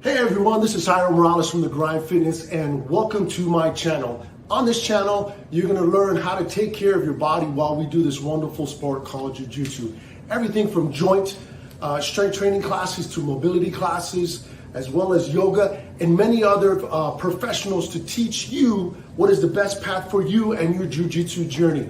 Hey everyone, this is Jairo Morales from The Grind Fitness and welcome to my channel. On this channel, you're gonna learn how to take care of your body while we do this wonderful sport called Jiu-Jitsu. Everything from joint strength training classes to mobility classes, as well as yoga and many other professionals to teach you what is the best path for you and your Jiu-Jitsu journey.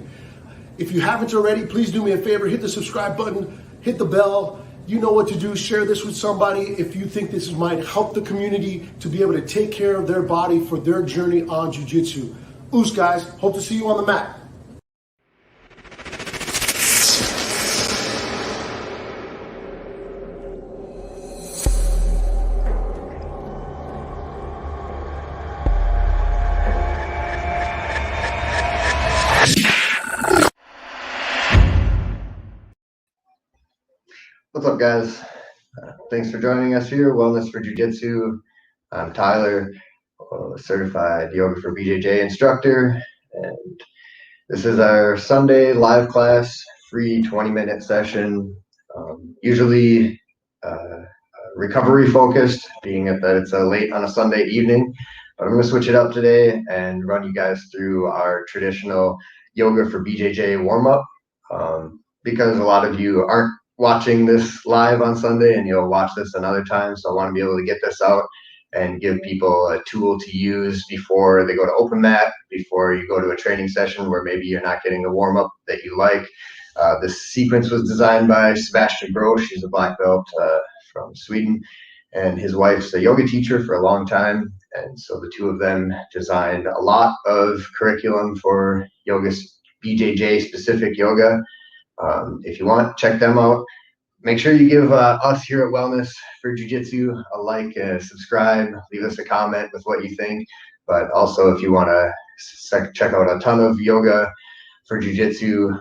If you haven't already, please do me a favor, hit the subscribe button, hit the bell. You know what to do. Share this with somebody if you think this might help the community to be able to take care of their body for their journey on Jiu-Jitsu. Oos guys, hope to see you on the mat. What's up, guys? Thanks for joining us here, Wellness for Jiu-Jitsu. I'm Tyler, certified yoga for BJJ instructor, and this is our Sunday live class, free 20-minute session, usually recovery focused, being that it's late on a Sunday evening. But I'm going to switch it up today and run you guys through our traditional yoga for BJJ warm-up, because a lot of you aren't watching this live on Sunday and you'll watch this another time. So I want to be able to get this out and give people a tool to use before they go to open mat, before you go to a training session where maybe you're not getting the warm up that you like. This sequence was designed by Sebastian Grosch. He's a black belt from Sweden, and his wife's a yoga teacher for a long time. And so the two of them designed a lot of curriculum for yoga, BJJ specific yoga. If you want, check them out. Make sure you give us here at Wellness for Jiu-Jitsu a like, subscribe, leave us a comment with what you think. But also, if you want to check out a ton of yoga for Jiu-Jitsu,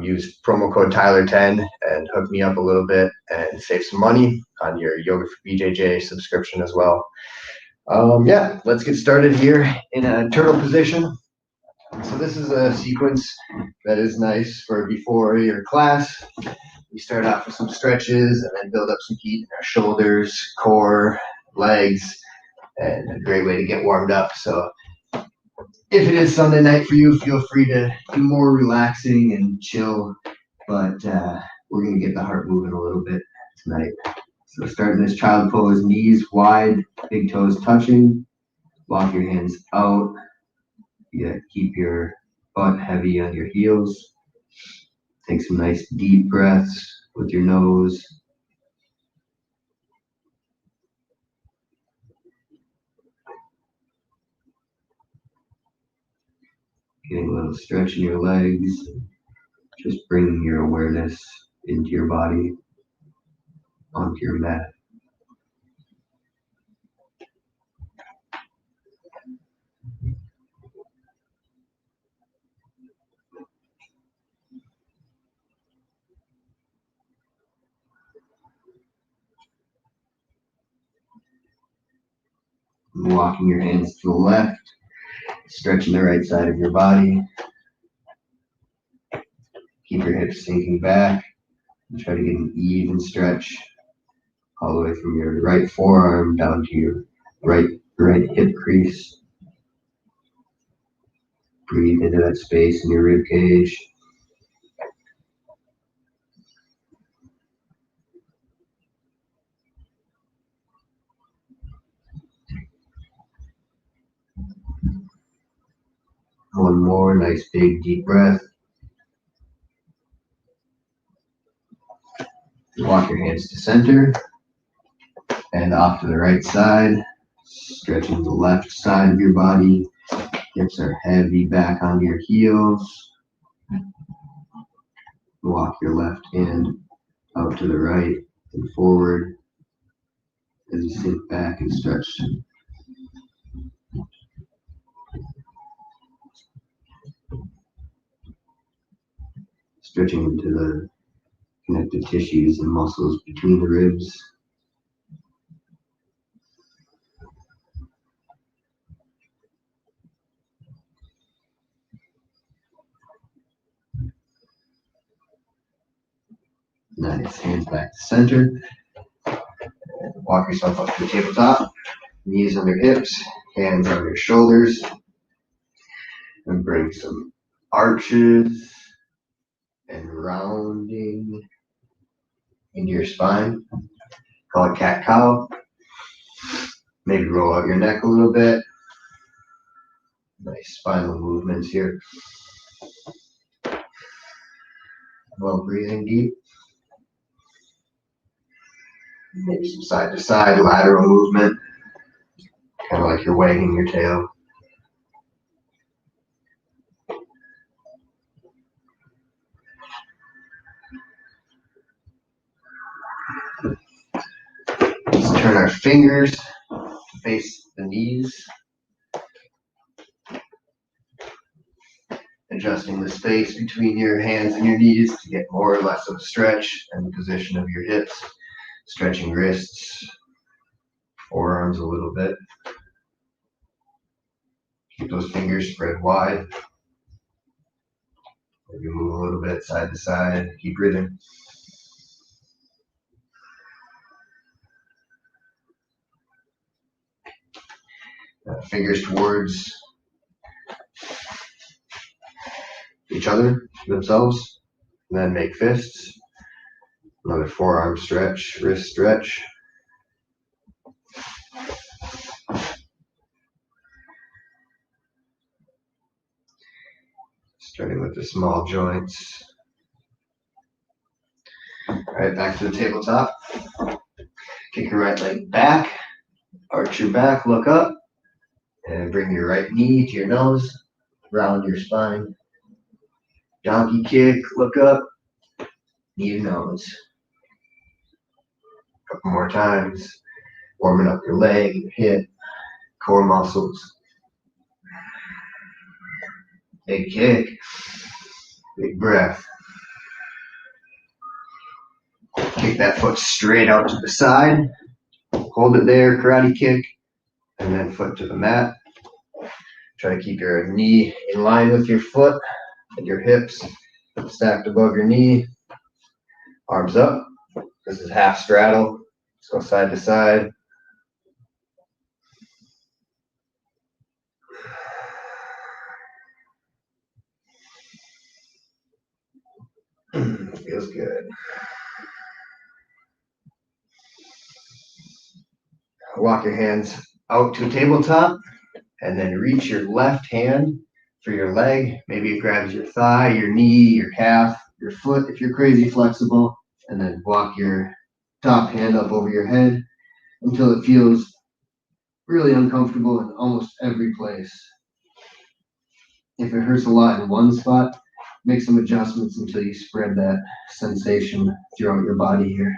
use promo code Tyler10 and hook me up a little bit and save some money on your Yoga for BJJ subscription as well. Yeah, let's get started here in a turtle position. So this is a sequence that is nice for before your class. We start off with some stretches and then build up some heat in our shoulders, core, legs, and a great way to get warmed up. So if it is Sunday night for you, feel free to do more relaxing and chill, but we're going to get the heart moving a little bit tonight. So starting this child pose, knees wide, big toes touching, walk your hands out. Yeah, keep your butt heavy on your heels. Take some nice deep breaths with your nose. Getting a little stretch in your legs. Just bringing your awareness into your body, onto your mat. Walking your hands to the left, stretching the right side of your body. Keep your hips sinking back and try to get an even stretch all the way from your right forearm down to your right hip crease. Breathe into that space in your rib cage. One more nice big deep breath. Walk your hands to center and off to the right side, stretching the left side of your body. Hips are heavy back onto your heels. Walk your left hand out to the right and forward as you sit back and stretch. Stretching into the connective tissues and muscles between the ribs. Nice, hands back to center. Walk yourself up to the tabletop, knees under hips, hands on your shoulders, and bring some arches and rounding into your spine. Call it cat-cow. Maybe roll out your neck a little bit. Nice spinal movements here. While breathing deep. Maybe some side-to-side lateral movement. Kind of like you're wagging your tail. Let's turn our fingers to face the knees. Adjusting the space between your hands and your knees to get more or less of a stretch and the position of your hips. Stretching wrists, forearms a little bit. Keep those fingers spread wide. Maybe move a little bit side to side. Keep breathing. Fingers towards each other, themselves, and then make fists. Another forearm stretch, wrist stretch. Starting with the small joints. All right, back to the tabletop. Kick your right leg back, arch your back, look up, and bring your right knee to your nose, round your spine. Donkey kick, look up, knee to nose. Couple more times, warming up your leg, your hip, core muscles. Big kick, big breath. Kick that foot straight out to the side. Hold it there, karate kick, and then foot to the mat. Try to keep your knee in line with your foot and your hips stacked above your knee. Arms up. This is half straddle. Let's go side to side. Feels good. Walk your hands out to a tabletop and then reach your left hand for your leg. Maybe it grabs your thigh, your knee, your calf, your foot if you're crazy flexible, and then walk your top hand up over your head until it feels really uncomfortable in almost every place. If it hurts a lot in one spot, make some adjustments until you spread that sensation throughout your body here.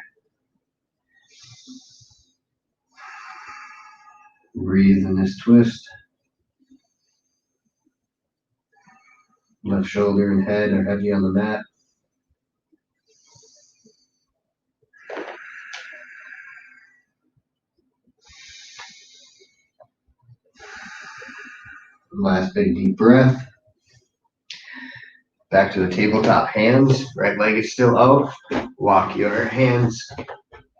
Breathe in this twist. Left shoulder and head are heavy on the mat. Last big deep breath. Back to the tabletop hands. Right leg is still out. Walk your hands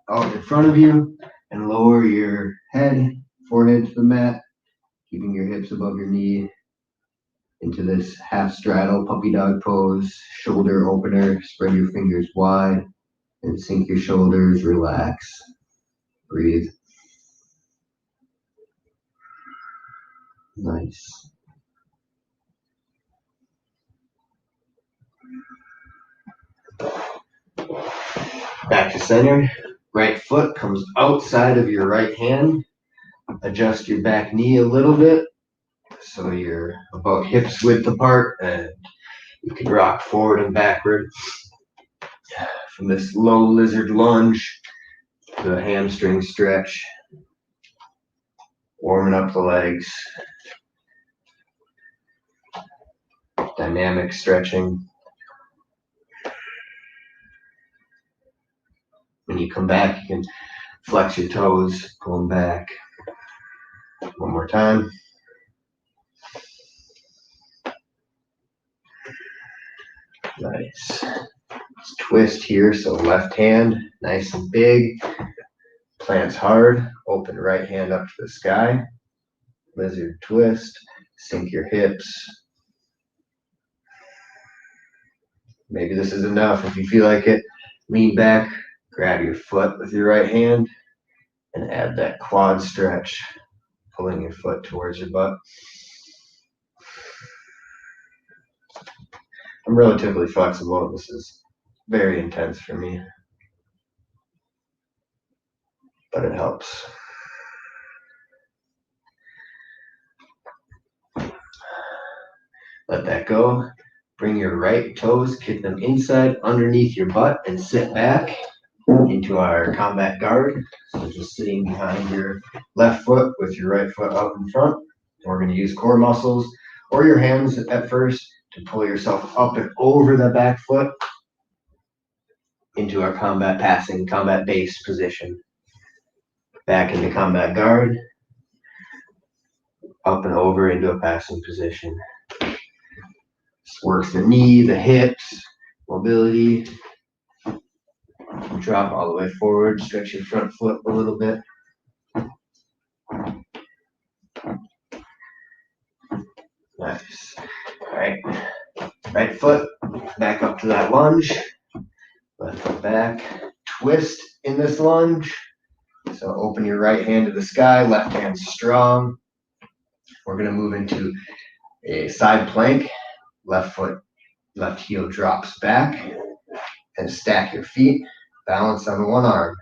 out in front of you and lower your head, forehead to the mat, keeping your hips above your knee into this half straddle puppy dog pose, shoulder opener. Spread your fingers wide and sink your shoulders, relax. Breathe. Nice. Back to center. Right foot comes outside of your right hand. Adjust your back knee a little bit so you're about hips width apart, and you can rock forward and backward from this low lizard lunge to a hamstring stretch. Warming up the legs. Dynamic stretching. When you come back, you can flex your toes, going back. One more time. Nice. Let's twist here, so left hand, nice and big. Plants hard, open right hand up to the sky. Lizard twist, sink your hips. Maybe this is enough. If you feel like it, lean back, grab your foot with your right hand, and add that quad stretch, pulling your foot towards your butt. I'm relatively flexible. This is very intense for me, but it helps. Let that go. Bring your right toes, kick them inside underneath your butt, and sit back into our combat guard. So just sitting behind your left foot with your right foot up in front. We're going to use core muscles or your hands at first to pull yourself up and over the back foot into our combat passing, combat base position. Back into combat guard, up and over into a passing position. This works the knee, the hips, mobility. Drop all the way forward, stretch your front foot a little bit. Nice. All right. Right foot back up to that lunge. Left foot back. Twist in this lunge. So open your right hand to the sky, left hand strong. We're going to move into a side plank. Left foot, left heel drops back. And stack your feet. Balance on one arm.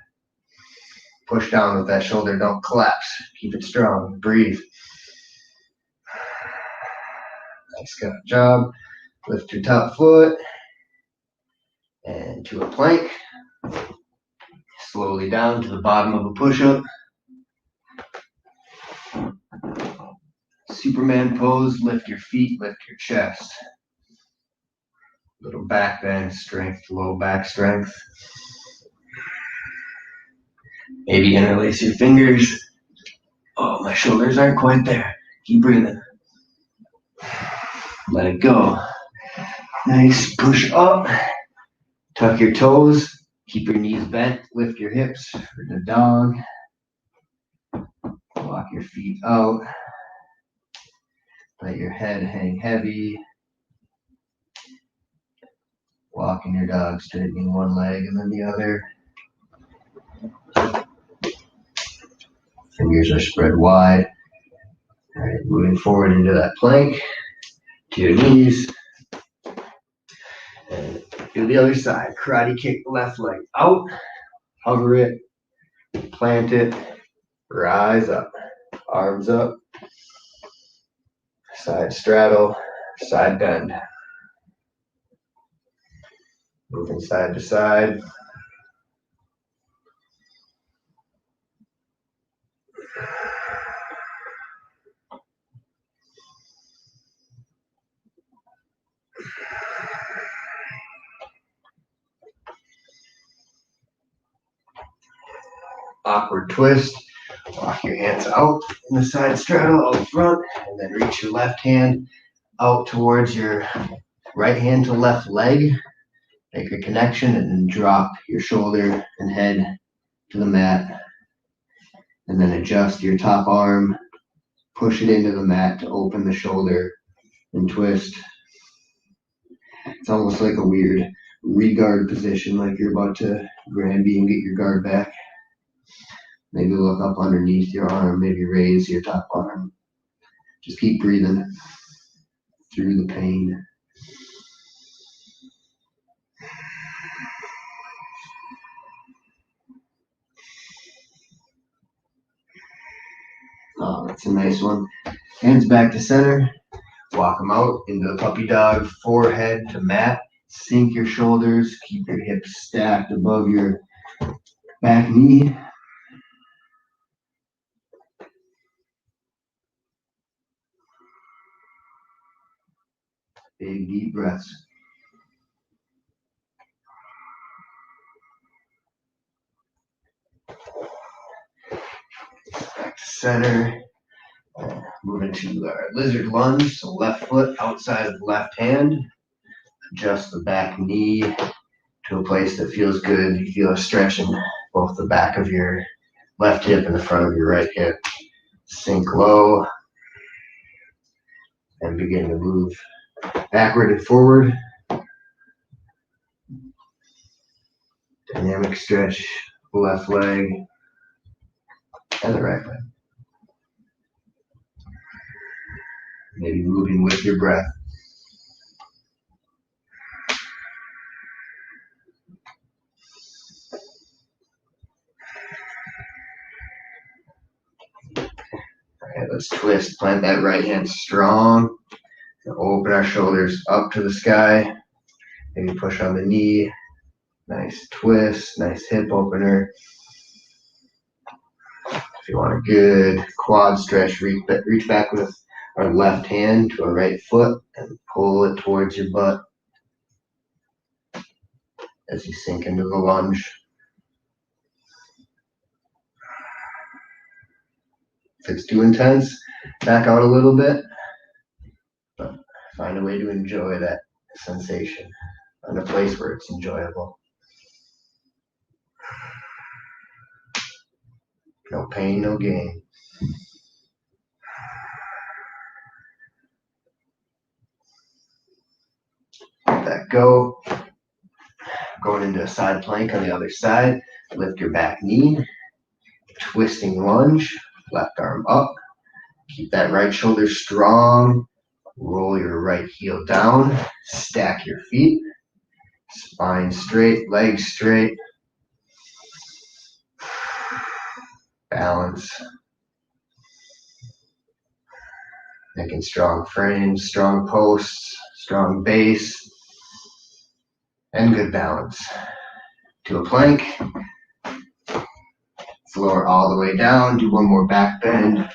Push down with that shoulder. Don't collapse. Keep it strong. Breathe. Nice good job. Lift your top foot. And to a plank. Slowly down to the bottom of a push-up. Superman pose. Lift your feet. Lift your chest. Little back bend strength. Low back strength. Maybe interlace your fingers. Oh, my shoulders aren't quite there. Keep breathing. Let it go. Nice. Push up. Tuck your toes. Keep your knees bent. Lift your hips for the dog. Walk your feet out. Let your head hang heavy. Walking your dog, straightening one leg and then the other. Fingers are spread wide. All right, moving forward into that plank. To your knees. And do the other side. Karate kick the left leg out. Hover it. Plant it. Rise up. Arms up. Side straddle. Side bend. Moving side to side. Awkward twist. Walk your hands out in the side straddle out front, and then reach your left hand out towards your right hand to left leg. Make a connection and then drop your shoulder and head to the mat. And then adjust your top arm, push it into the mat to open the shoulder and twist. It's almost like a weird re-guard position, like you're about to grab and get your guard back. Maybe look up underneath your arm, maybe raise your top arm. Just keep breathing through the pain. Oh, that's a nice one. Hands back to center. Walk them out into the puppy dog, forehead to mat. Sink your shoulders. Keep your hips stacked above your back knee. Big deep breaths. Back to center. Move into our lizard lunge. So left foot outside of the left hand. Adjust the back knee to a place that feels good. You feel a stretch in both the back of your left hip in the front of your right hip. Sink low and begin to move backward and forward. Dynamic stretch, left leg and the right leg. Maybe moving with your breath. All right, let's twist. Plant that right hand strong. Open our shoulders up to the sky. Maybe push on the knee. Nice twist, nice hip opener. If you want a good quad stretch, reach back with our left hand to our right foot and pull it towards your butt as you sink into the lunge. If it's too intense, back out a little bit, but find a way to enjoy that sensation. Find a place where it's enjoyable. No pain, no gain. Let that go. Going into a side plank on the other side. Lift your back knee. Twisting lunge. Left arm up. Keep that right shoulder strong. Roll your right heel down. Stack your feet. Spine straight, legs straight. Balance. Making strong frames, strong posts, strong base, and good balance. To a plank. Floor all the way down. Do one more back bend.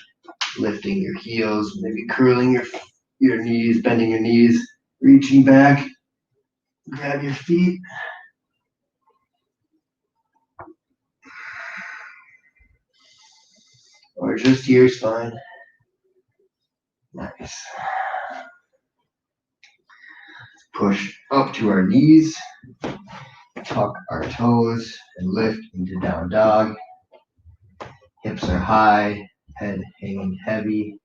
Lifting your heels, maybe curling your knees, bending your knees, reaching back. Grab your feet. Or just here is fine. Nice. Push up to our knees. Tuck our toes and lift into down dog. Hips are high, head hanging heavy.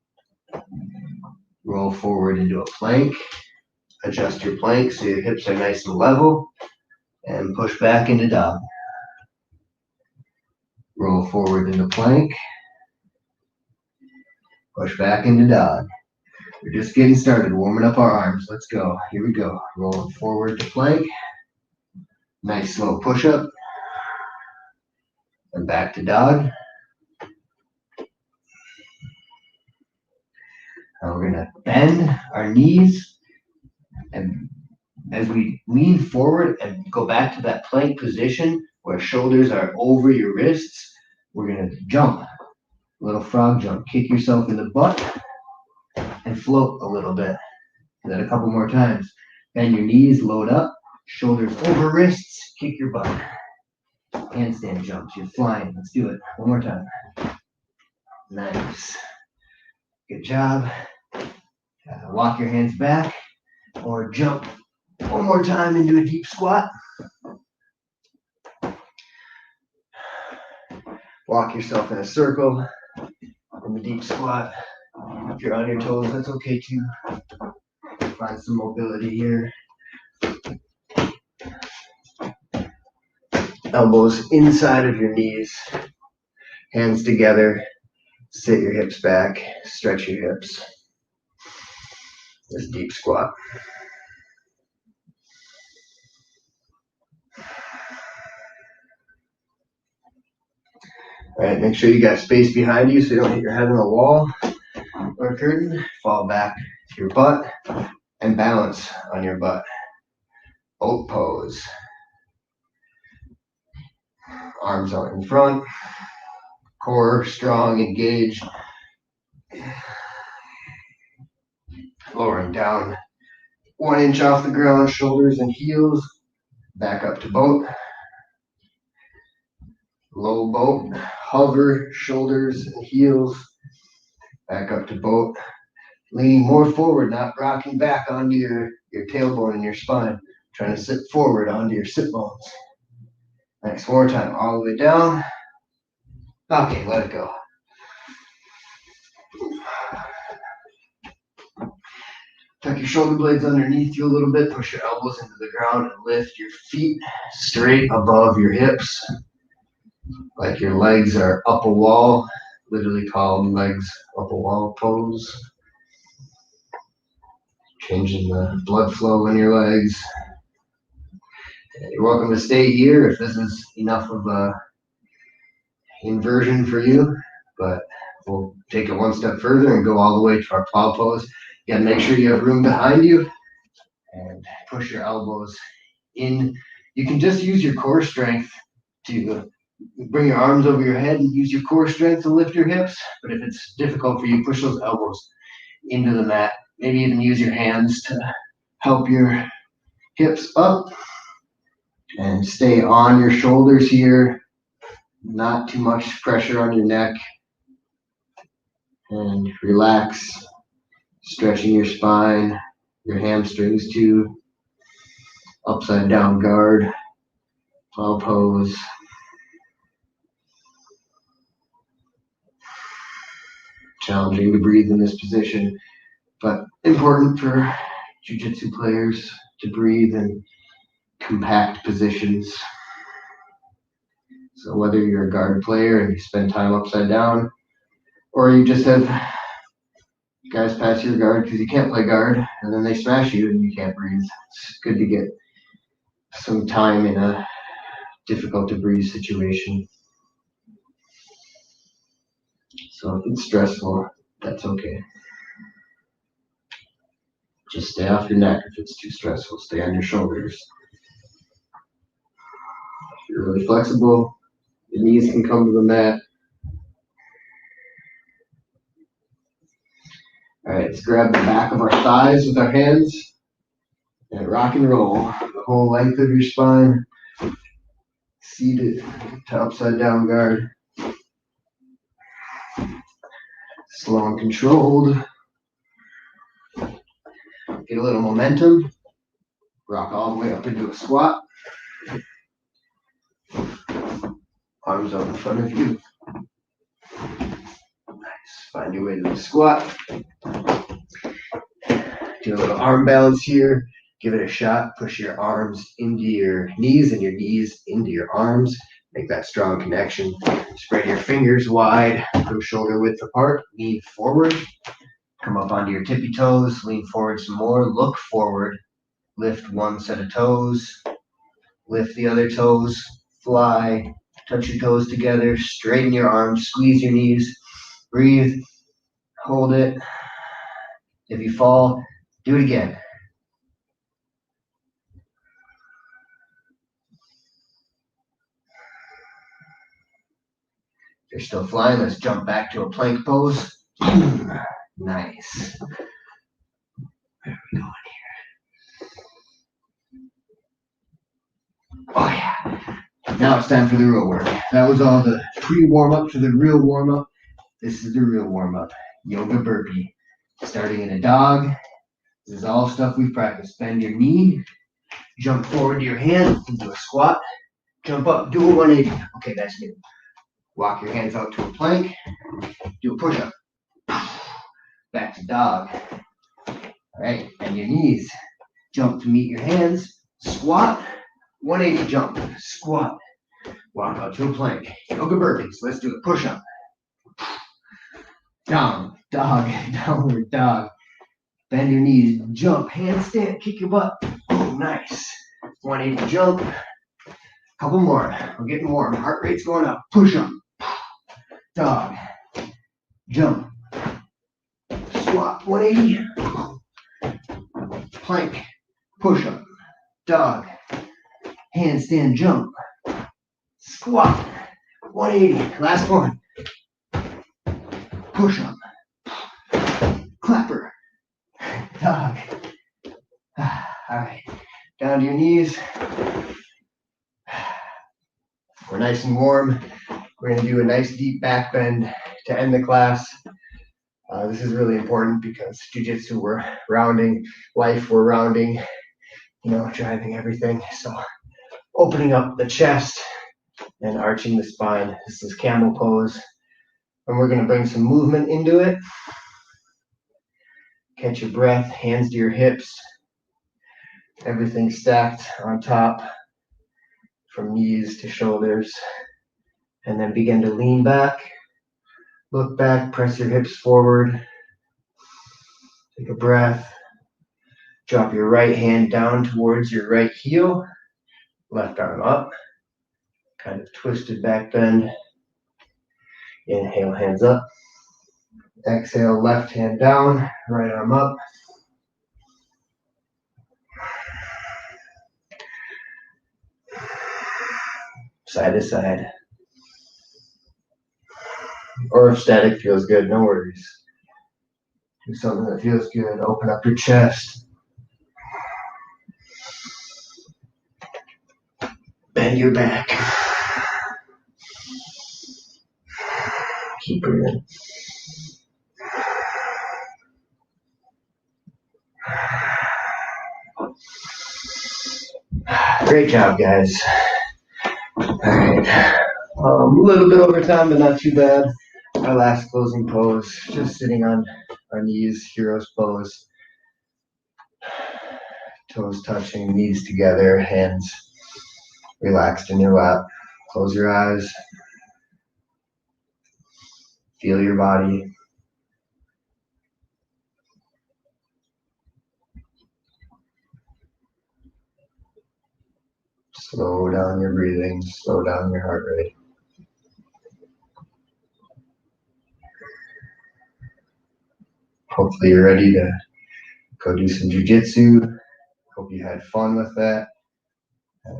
Roll forward into a plank. Adjust your plank so your hips are nice and level. And push back into dog. Roll forward into plank. Push back into dog. We're just getting started, warming up our arms. Let's go. Here we go. Rolling forward to plank. Nice slow push up. And back to dog. Now we're going to bend our knees. And as we lean forward and go back to that plank position where shoulders are over your wrists, we're going to jump. Little frog jump. Kick yourself in the butt and float a little bit. Do that a couple more times. Bend your knees, load up, shoulders over wrists, kick your butt. Handstand jumps. You're flying. Let's do it. One more time. Nice. Good job. Walk your hands back or jump one more time into a deep squat. Walk yourself in a circle in the deep squat. If you're on your toes, that's okay too. Find some mobility here. Elbows inside of your knees. Hands together. Sit your hips back. Stretch your hips. This deep squat. All right, make sure you got space behind you so you don't hit your head on a wall or a curtain. Fall back to your butt and balance on your butt. Plow Pose. Arms out in front. Core strong, engaged. Lowering down 1 inch off the ground, shoulders and heels. Back up to boat. Low boat. Hover, shoulders and heels. Back up to boat. Leaning more forward, not rocking back onto your tailbone and your spine. Trying to sit forward onto your sit bones. Nice. One more time. All the way down. Okay, let it go. Tuck your shoulder blades underneath you a little bit, push your elbows into the ground and lift your feet straight above your hips, like your legs are up a wall, literally called legs up a wall pose. Changing the blood flow in your legs. You're welcome to stay here if this is enough of a inversion for you, but we'll take it one step further and go all the way to our plow pose. You gotta make sure you have room behind you and push your elbows in. You can just use your core strength to bring your arms over your head and use your core strength to lift your hips. But if it's difficult for you, push those elbows into the mat. Maybe even use your hands to help your hips up and stay on your shoulders here. Not too much pressure on your neck. And relax, stretching your spine, your hamstrings too. Upside down guard, plow pose. Challenging to breathe in this position, but important for jiu-jitsu players to breathe in compact positions. So whether you're a guard player and you spend time upside down, or you just have guys pass your guard because you can't play guard, and then they smash you and you can't breathe. It's good to get some time in a difficult to breathe situation. So if it's stressful, that's okay. Just stay off your neck if it's too stressful. Stay on your shoulders. If you're really flexible, your knees can come to the mat. All right, let's grab the back of our thighs with our hands and rock and roll the whole length of your spine. Seated to upside down guard. Slow and controlled. Get a little momentum. Rock all the way up into a squat. Arms out in front of you. Nice. Find your way to the squat. Do a little arm balance here. Give it a shot. Push your arms into your knees and your knees into your arms. Make that strong connection. Spread your fingers wide. Put them shoulder width apart. Lean forward. Come up onto your tippy toes. Lean forward some more. Look forward. Lift one set of toes. Lift the other toes. Fly. Touch your toes together. Straighten your arms. Squeeze your knees. Breathe. Hold it. If you fall, do it again. If you're still flying, let's jump back to a plank pose. Nice. Where are we going here? Oh yeah. Now it's time for the real work. That was all the pre-warm-up to the real warm-up. This is the real warm-up. Yoga burpee. Starting in a dog. This is all stuff we've practiced. Bend your knee. Jump forward to your hand into a squat. Jump up, do a 180. Okay, that's good. Walk your hands out to a plank. Do a push-up. Back to dog. All right, bend your knees. Jump to meet your hands. Squat. 180 jump. Squat. Walk out to a plank. Yoga burpees. Let's do a push-up. Down. Dog. Downward dog. Bend your knees. Jump. Handstand. Kick your butt. Oh, nice. 180 jump. Couple more. We're getting warm. Heart rate's going up. Push-up. Dog. Jump. Squat. 180. Plank. Push-up. Dog. Handstand jump. Squat. 180. Last one. Push-up. Clapper. Dog. All right. Down to your knees. We're nice and warm. We're going to do a nice deep back bend to end the class. This is really important because jiu-jitsu, we're rounding life, we're rounding, driving everything. So opening up the chest, and arching the spine. This is Camel Pose. And we're going to bring some movement into it. Catch your breath, hands to your hips. Everything stacked on top from knees to shoulders. And then begin to lean back. Look back, press your hips forward. Take a breath. Drop your right hand down towards your right heel. Left arm up. Kind of twisted back bend. Inhale, hands up. Exhale, left hand down, right arm up. Side to side. Or if static feels good, no worries. Do something that feels good. Open up your chest. Bend your back. Keep breathing. Great job, guys. All right. A little bit over time, but not too bad. Our last closing pose, just sitting on our knees, hero's pose. Toes touching, knees together, hands relaxed in your lap. Close your eyes. Feel your body. Slow down your breathing, slow down your heart rate. Hopefully you're ready to go do some jiu-jitsu. Hope you had fun with that.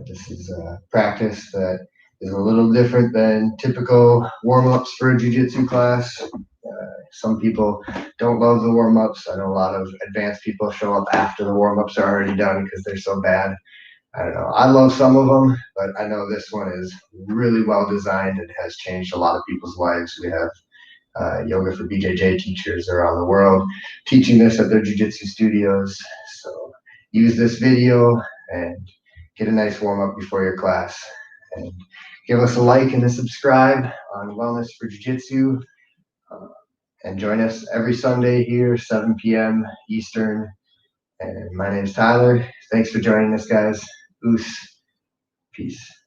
This is a practice that is a little different than typical warm-ups for a jiu-jitsu class. Some people don't love the warm-ups. I know a lot of advanced people show up after the warm-ups are already done because they're so bad. I don't know. I love some of them, but I know this one is really well designed and has changed a lot of people's lives. We have yoga for BJJ teachers around the world teaching this at their jiu-jitsu studios. So use this video and get a nice warm-up before your class. And give us a like and a subscribe on Wellness for Jiu-Jitsu. And join us every Sunday here, 7 p.m. Eastern. And my name is Tyler. Thanks for joining us, guys. Peace.